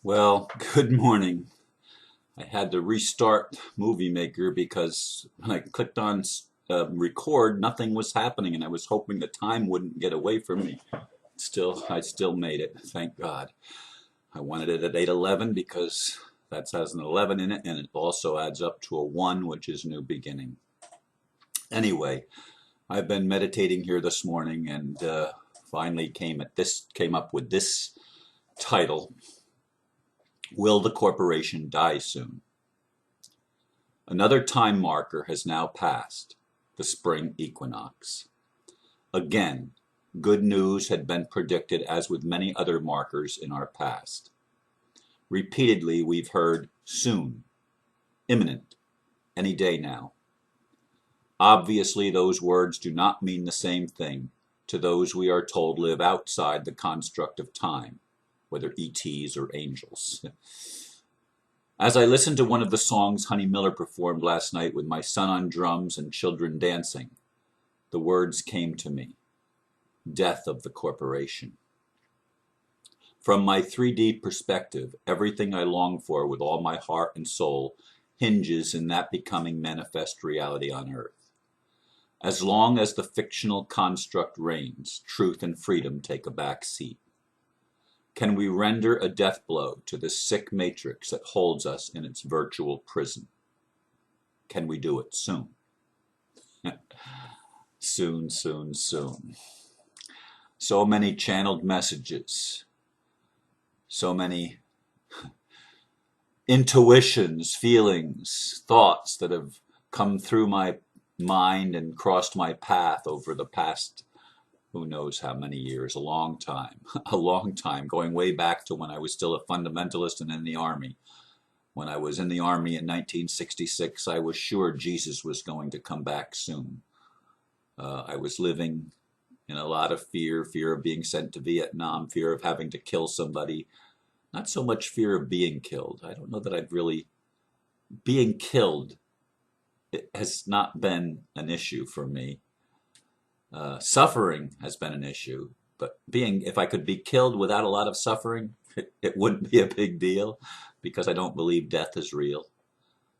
Well, good morning. I had to restart Movie Maker because when I clicked on record, nothing was happening, and I was hoping the time wouldn't get away from me. I still made it. Thank God. I wanted it at 8:11 because that has an 11 in it, and it also adds up to a 1, which is new beginning. Anyway, I've been meditating here this morning and finally came up with this title: Will the Corporation Die Soon? Another time marker has now passed, the spring equinox. Again, good news had been predicted as with many other markers in our past. Repeatedly we've heard soon, imminent, any day now. Obviously those words do not mean the same thing to those we are told live outside the construct of time, whether ETs or angels. As I listened to one of the songs Honey Miller performed last night with my son on drums and children dancing, the words came to me: death of the corporation. From my 3D perspective, everything I long for with all my heart and soul hinges in that becoming manifest reality on earth. As long as the fictional construct reigns, truth and freedom take a back seat. Can we render a death blow to the sick matrix that holds us in its virtual prison? Can we do it soon? Soon, soon, soon. So many channeled messages, so many intuitions, feelings, thoughts that have come through my mind and crossed my path over the past who knows how many years, a long time, a long time, going way back to when I was still a fundamentalist and in the Army. When I was in the Army in 1966, I was sure Jesus was going to come back soon. I was living in a lot of fear of being sent to Vietnam, fear of having to kill somebody. Not so much fear of being killed. I don't know that I've really, being killed, it has not been an issue for me. Suffering has been an issue, but if I could be killed without a lot of suffering, it wouldn't be a big deal because I don't believe death is real.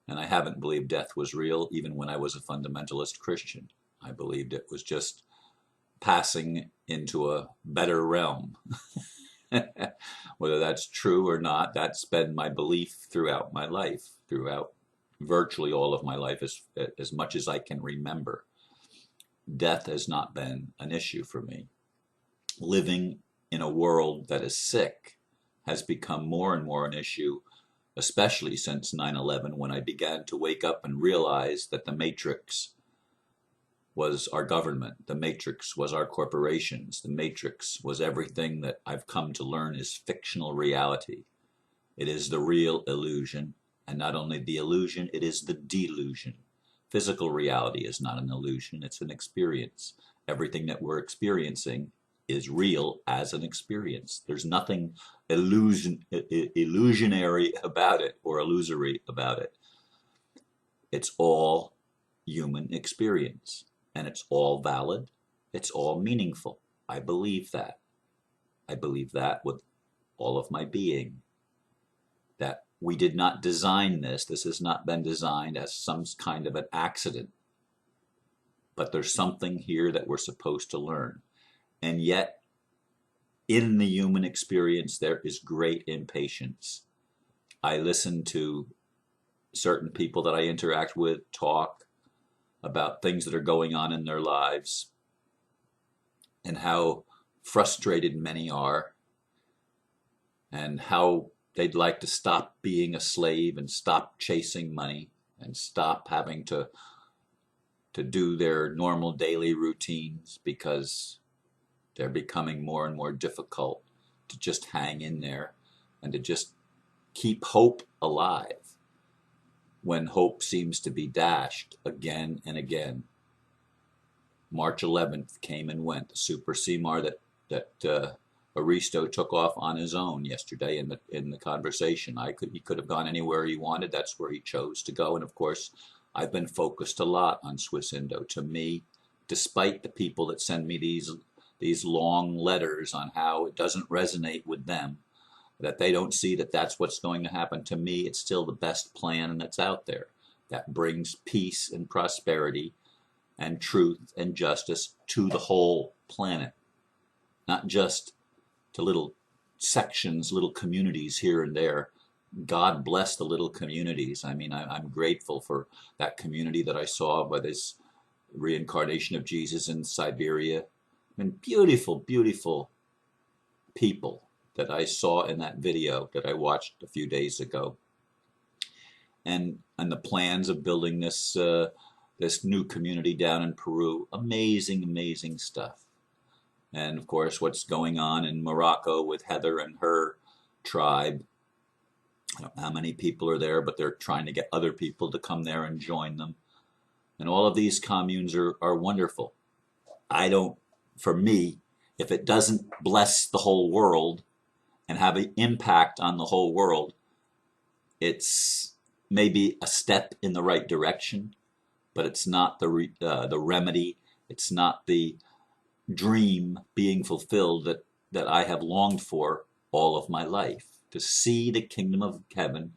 And I haven't believed death was real even when I was a fundamentalist Christian. I believed it was just passing into a better realm. Whether that's true or not, that's been my belief throughout my life, throughout virtually all of my life, as much as I can remember. Death has not been an issue for me. Living in a world that is sick has become more and more an issue, especially since 9/11, when I began to wake up and realize that the matrix was our government, the matrix was our corporations, the matrix was everything that I've come to learn is fictional reality. It is the real illusion, and not only the illusion, it is the delusion. Physical reality is not an illusion, it's an experience. Everything that we're experiencing is real as an experience. There's nothing illusionary about it or illusory about it. It's all human experience, and it's all valid, it's all meaningful. I believe that. I believe that with all of my being. That we did not design this. This has not been designed as some kind of an accident. But there's something here that we're supposed to learn. And yet, in the human experience, there is great impatience. I listen to certain people that I interact with talk about things that are going on in their lives and how frustrated many are and how they'd like to stop being a slave and stop chasing money and stop having to do their normal daily routines because they're becoming more and more difficult to just hang in there and to just keep hope alive when hope seems to be dashed again and again. March 11th came and went. The Super Semar that Aristo took off on his own yesterday in the conversation. He could have gone anywhere he wanted. That's where he chose to go. And of course, I've been focused a lot on Swiss Indo. To me, despite the people that send me these long letters on how it doesn't resonate with them, that they don't see that that's what's going to happen. To me, it's still the best plan that's out there that brings peace and prosperity and truth and justice to the whole planet, not just to little sections, little communities here and there. God bless the little communities. I mean, I'm grateful for that community that I saw by this reincarnation of Jesus in Siberia. I mean, beautiful, beautiful people that I saw in that video that I watched a few days ago. And the plans of building this this new community down in Peru. Amazing, amazing stuff. And of course, what's going on in Morocco with Heather and her tribe. I don't know how many people are there, but they're trying to get other people to come there and join them. And all of these communes are wonderful. I don't, for me, if it doesn't bless the whole world and have an impact on the whole world, it's maybe a step in the right direction, but it's not the remedy. It's not the dream being fulfilled that I have longed for all of my life. To see the kingdom of heaven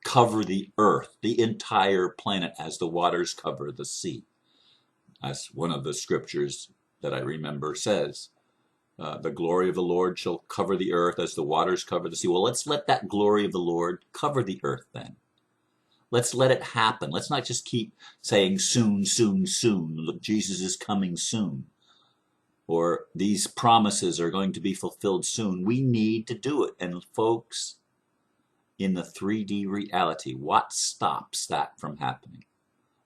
cover the earth, the entire planet, as the waters cover the sea. As one of the scriptures that I remember says, the glory of the Lord shall cover the earth as the waters cover the sea. Well, let's let that glory of the Lord cover the earth then. Let's let it happen. Let's not just keep saying soon, soon, soon. Look, Jesus is coming soon. Or these promises are going to be fulfilled soon. We need to do it. And folks, in the 3D reality, what stops that from happening?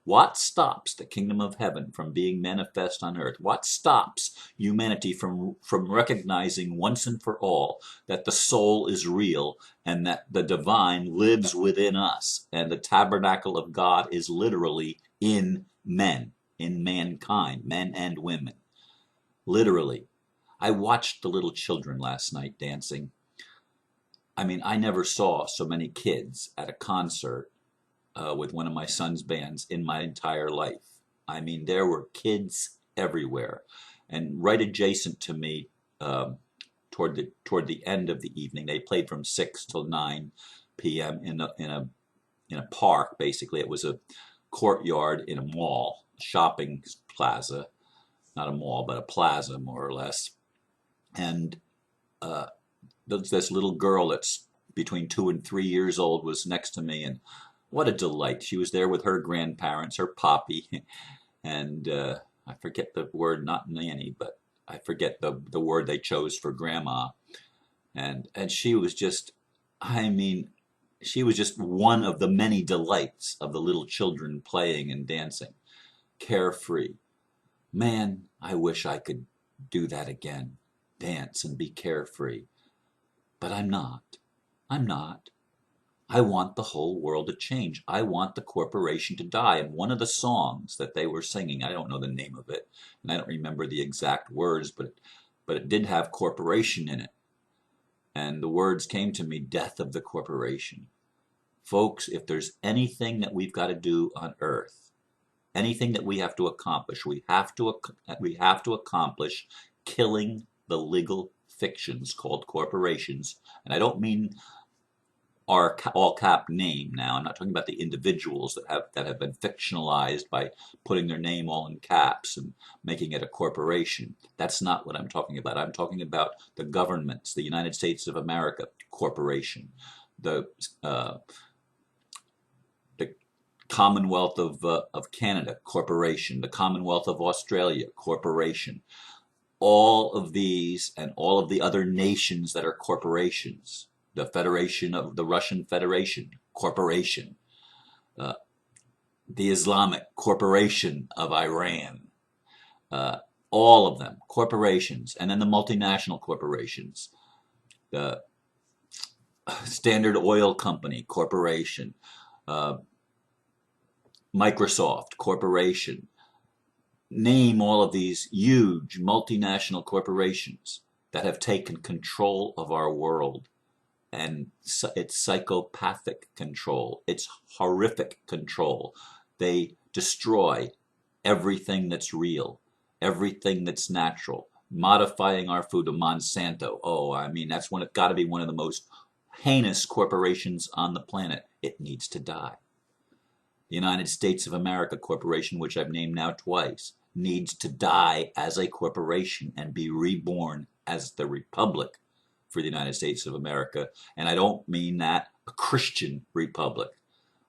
What stops the kingdom of heaven from being manifest on earth? What stops humanity from recognizing once and for all that the soul is real and that the divine lives within us and the tabernacle of God is literally in men, in mankind, men and women? Literally. I watched the little children last night dancing. I mean, I never saw so many kids at a concert with one of my son's bands in my entire life. I mean, there were kids everywhere. And right adjacent to me, toward the end of the evening, they played from 6 till 9 p.m. in a park. Basically, it was a courtyard in a mall, shopping plaza. Not a mall, but a plaza, more or less. And this little girl that's between 2 and 3 years old was next to me, and what a delight. She was there with her grandparents, her poppy, and I forget the word, not nanny, but I forget the word they chose for grandma. And she was just, I mean, she was just one of the many delights of the little children playing and dancing, carefree. Man, I wish I could do that again, dance and be carefree. But I'm not. I'm not. I want the whole world to change. I want the corporation to die. And one of the songs that they were singing, I don't know the name of it, and I don't remember the exact words, but it did have corporation in it. And the words came to me, death of the corporation. Folks, if there's anything that we've got to do on earth, anything that we have to accomplish, we have to accomplish killing the legal fictions called corporations. And I don't mean our all-cap name now. I'm not talking about the individuals that have been fictionalized by putting their name all in caps and making it a corporation. That's not what I'm talking about. I'm talking about the governments, the United States of America corporation, the Commonwealth of Canada corporation, the Commonwealth of Australia corporation. All of these and all of the other nations that are corporations, the Federation of the Russian Federation corporation, the Islamic Corporation of Iran, all of them corporations, and then the multinational corporations, the Standard Oil Company corporation, Microsoft corporation. Name all of these huge multinational corporations that have taken control of our world. And it's psychopathic control. It's horrific control. They destroy everything that's real, everything that's natural, modifying our food. To Monsanto. Oh, I mean, that's got to be one of the most heinous corporations on the planet. It needs to die. The United States of America Corporation, which I've named now twice, needs to die as a corporation and be reborn as the Republic for the United States of America. And I don't mean that a Christian republic.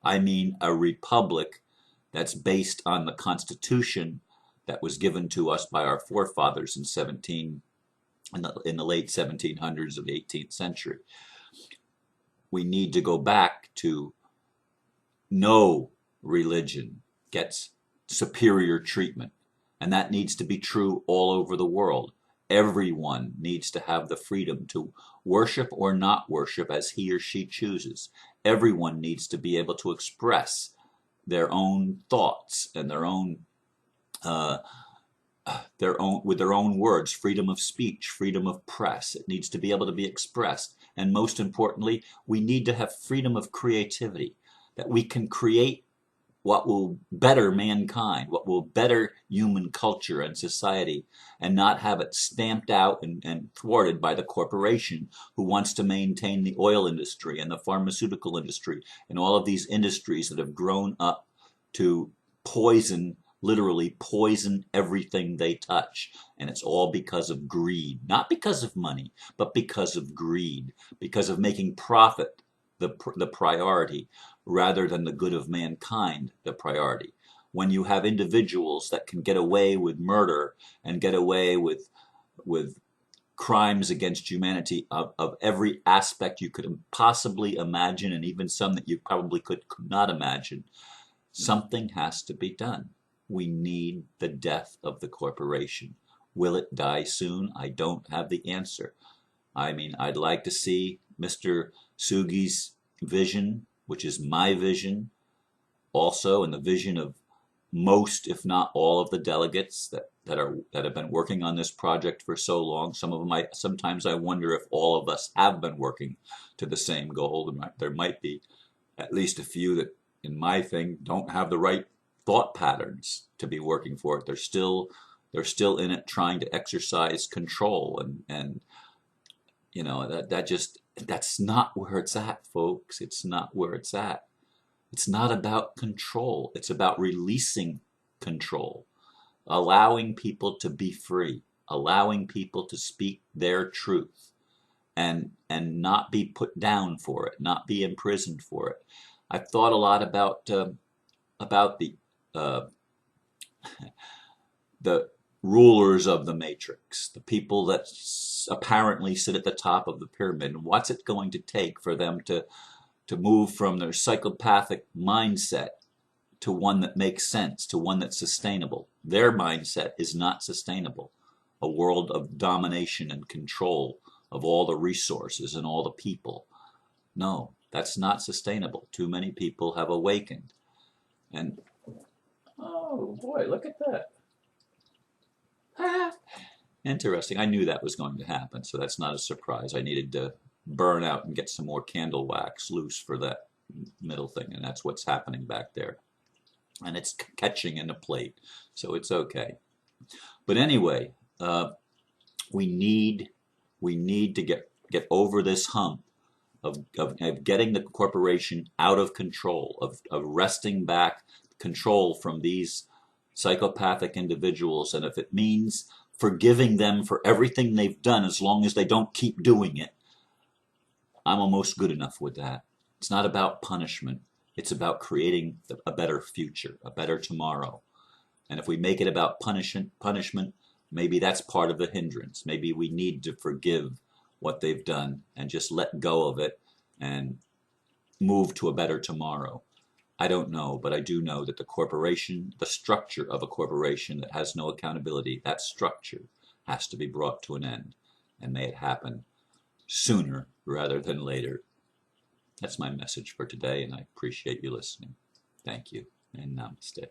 I mean a republic that's based on the Constitution that was given to us by our forefathers in the late 1700s of the 18th century. We need to go back to no religion gets superior treatment, and that needs to be true all over the world. Everyone needs to have the freedom to worship or not worship as he or she chooses. Everyone needs to be able to express their own thoughts and with their own words, freedom of speech, freedom of press. It needs to be able to be expressed. And most importantly, we need to have freedom of creativity, that we can create what will better mankind, what will better human culture and society, and not have it stamped out and thwarted by the corporation who wants to maintain the oil industry and the pharmaceutical industry and all of these industries that have grown up to poison, literally poison everything they touch. And it's all because of greed, not because of money, but because of greed, because of making profit the priority rather than the good of mankind the priority. When you have individuals that can get away with murder and get away with crimes against humanity of every aspect you could possibly imagine, and even some that you probably could not imagine, something has to be done. We need the death of the corporation. Will it die soon? I don't have the answer. I mean, I'd like to see Mr. Sugi's vision, which is my vision also, and the vision of most, if not all, of the delegates that have been working on this project for so long. Some of them, sometimes I wonder if all of us have been working to the same goal. There might be at least a few that, in my thing, don't have the right thought patterns to be working for it. They're still in it trying to exercise control, and you know, that's not where it's at, folks. It's not where it's at. It's not about control. It's about releasing control, allowing people to be free, allowing people to speak their truth, and not be put down for it, not be imprisoned for it. I've thought a lot about the rulers of the matrix, the people that apparently sit at the top of the pyramid, and what's it going to take for them to move from their psychopathic mindset to one that makes sense, to one that's sustainable. Their mindset is not sustainable. A world of domination and control of all the resources and all the people. No, that's not sustainable. Too many people have awakened. And oh boy, look at that. Interesting. I knew that was going to happen, so that's not a surprise. I needed to burn out and get some more candle wax loose for that middle thing, and that's what's happening back there. And it's catching in a plate, so it's okay. But anyway, we need to get over this hump of getting the corporation out of control, of wresting back control from these psychopathic individuals. And if it means forgiving them for everything they've done, as long as they don't keep doing it, I'm almost good enough with that. It's not about punishment. It's about creating a better future, a better tomorrow. And if we make it about punishment, maybe that's part of the hindrance. Maybe we need to forgive what they've done and just let go of it and move to a better tomorrow. I don't know, but I do know that the corporation, the structure of a corporation that has no accountability, that structure has to be brought to an end. And may it happen sooner rather than later. That's my message for today, and I appreciate you listening. Thank you, and namaste.